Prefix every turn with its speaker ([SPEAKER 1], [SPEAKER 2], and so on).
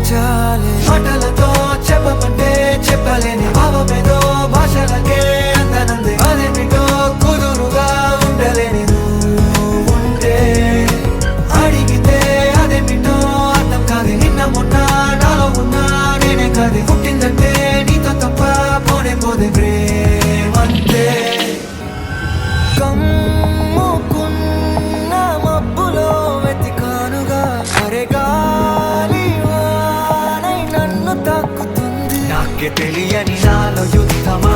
[SPEAKER 1] చాలే మాటలతో చెప్పమంటే చెప్పలేని భావమేదో భాషలకే అందనంది అదేమిటో కుదురుగా ఉండలేని ఉంటే అడిగితే అదేమిటో అర్థం కాదు నిన్న మొన్న నాలో ఉన్నా నేనే కాదు పుట్టిందంటే నీతో తప్ప పోనే పోదే ప్రేమంతే కమ్ముకున్న మబ్బులో వెతికానుగా అరే గాలి వానై నన్ను తాకుతుంది నాకే తెలియని నాలో యుద్ధమా